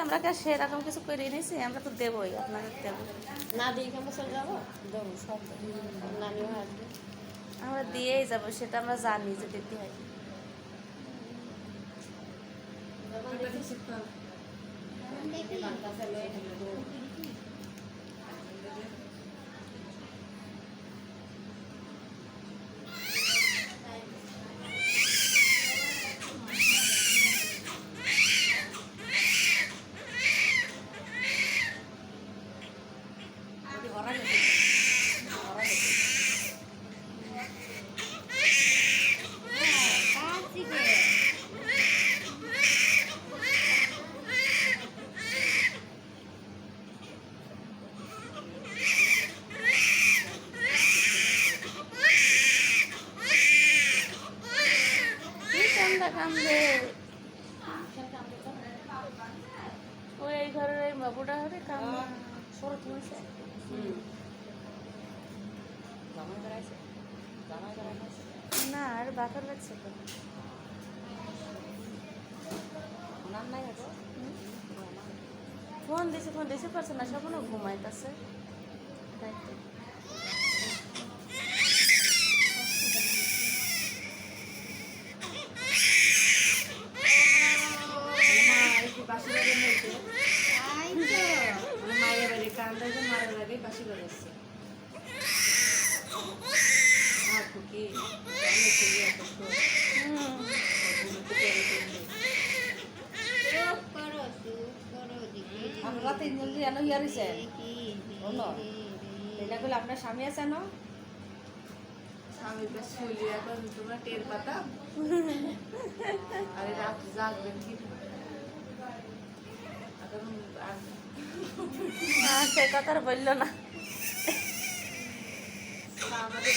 আমরা কি আর সেরকম কিছু করে নিয়েছি, আমরা তো দেবোই, আপনাদের দেবো না দিয়ে কেমন চলে যাবো, দেবো সব নানিও আসবে। আমরা দিয়েই যাবো, সেটা আমরা জানি যে দিতে হয়। কান্দে ওই এই ঘরের এই বাবুটা হরে কান্দে সরে তুলছে। না আর বাঁকার লাগছে তো ফোন দিছে পারছে না, সব ঘুমাইতেছে। মায়ের বাড়ি কান্দা মায়ের লাগে বাসি বেড়াচ্ছে আপনার স্বামী আছে না? স্বামীটা শুলি এখন তোমরা টের পাতা আরে রাত জাগবেন কি সে কথা আর বললো না। আমাদের